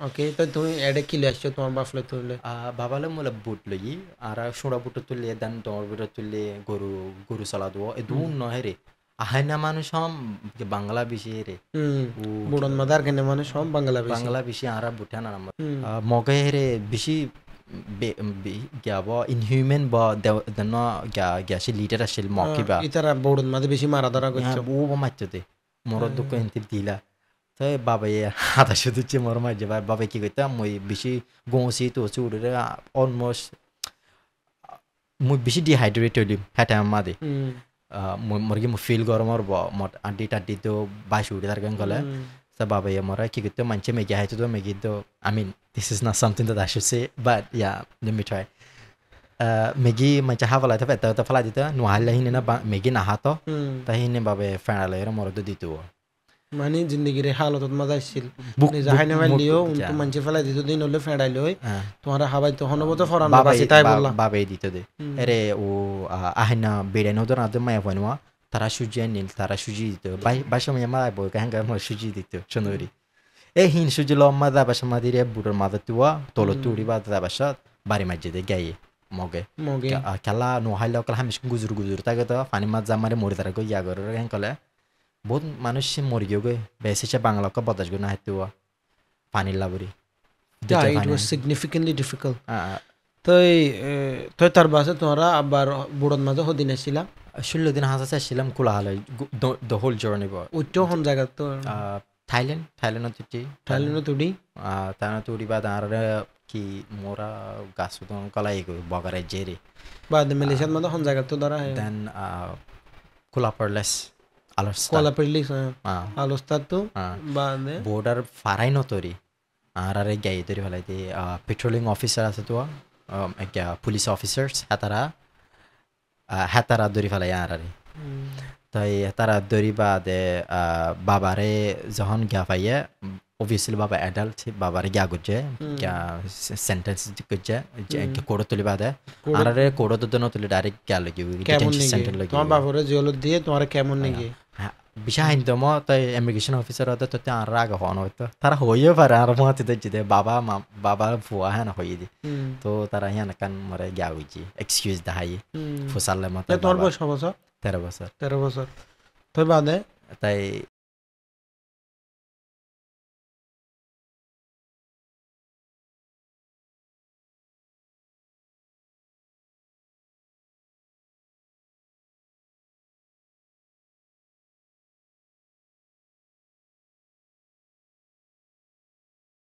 ওকে, তো তুমি এডে কি আসছো তোমার বাফলে তুললে? বাবালে মোলে বুট লই আর সোড়া বুট তুললে দান দর বুট তুললে গরু সালা দো এ হুম দুন নহে রে আহাইনা মানুষ হম বাংলা বেশি রে হুম। ও বুড়ন মাদার কেনে মানে সব বাংলা বেশি। বাংলা বেশি আরা বুঠান আর হুম। মগে রে বেশি গ্যাব ইনহিউম্যান বা দেন গ্যাসি লিটার আসিল মকিবা ইতারা বুড়ন মাঝে বেশি মারা ধরা করছো। ও মাইতে দে মরদ দুঃখ হ্যাঁ। এনতি দিলা তাই বাবাই হাতা শুধু মর মাঝে বাবাই কি কইতাম মই বেশি গৌসি তো চুড়ে অলমোস্ট মই বেশি ডিহাইড্রেট হইলিম হ্যাঁ মাদে হুম মরগি মো ফিল গরমর ব মট আড্ডি টাড্ডি তো বাই উড়ে তার গান গলে হুম। so baba ya mora ki gito manche megi hai to megi do I mean this is not something that I should say but yeah let me try megi manche havala ta fala dita no hala hinena megi na hato hmm. ta hinne babe fenale era moro do ditu মানে জিন্দগির হালতত মাঝে আসছিল। buk নিজে buk Heine muk মারলিও উনতো ja মানুষে ফেলাই দিত দিন হলে ফেড়াইল হই। uh, তোমার হাবাই তো হনবত ফরান babai বাসি তাই বললা। babai dito de hmm ere o ahina bere no do na de maya vanwa tara shuji nil tara shuji dito bai shoma yama boy ka hanga mo shuji dito chonori e hin suji lo mada basha madire budur mada tua tolo hmm. turi bada da basha bari majjede gaye moge মগে। kala no haila kala hamish guzur guzur taga da fani mad zamare mori dara go ya gor gen kala বহুত মানুষ মরি গিয়ে গে বেসে বাংলা কা বদাস গো না হেতুয়া পানি লাবরি Yeah, দুটা it পানি was significantly difficult. আ তই তই তার বাসে তোমরা আবার বুড়ন মাঝে হদিন আসছিলা। 16 দিন হাসা ছিলাম কোলা হালাই the whole journey ব ওইটাও হন জায়গা তো থাইল্যান্ড তুটি থাইল্যান্ডে তুডি। তানা তুড়ি বা তার কি মোরা গাছুদন কলাই গো বগারে জেরে বাদ মালয়েশিয়ার মধ্যে হন জায়গা তো ধরা হয়। দেন Kuala Perles Alastar কোয়ালা পেরলিস আলোস্তার তো বাদে। border farai no tori arare gai tori halai de patrolling officer ase to ekya police officers hatara dori falai arare তাই তারা দরি বাদে বাবারে যখন গা পাইয়ে obviously বাবা অ্যাডাল্ট বাবারে গা গুজে গা সেন্টেন্স গুজে যে কোড়ো তুলি বাদে আরে কোড়ো তো ন তুলি ডাইরেক্ট গা লাগি কেমন ডিটেনশন নেগে সেন্টার লাগি তোমার বাবরে জেলত দিয়ে তোমার কেমন নেগে? bisa hindi mo tayo immigration officer ada to tiyan raga hono ito tara hoyo para mga tito jide baba fuahan na hoyi di to tara yan kan mara gawi excuse dahi fusalle mo tayo তোমার baba বয়স কত বছর? 13 বছর 13 বছর। তো বাদে তাই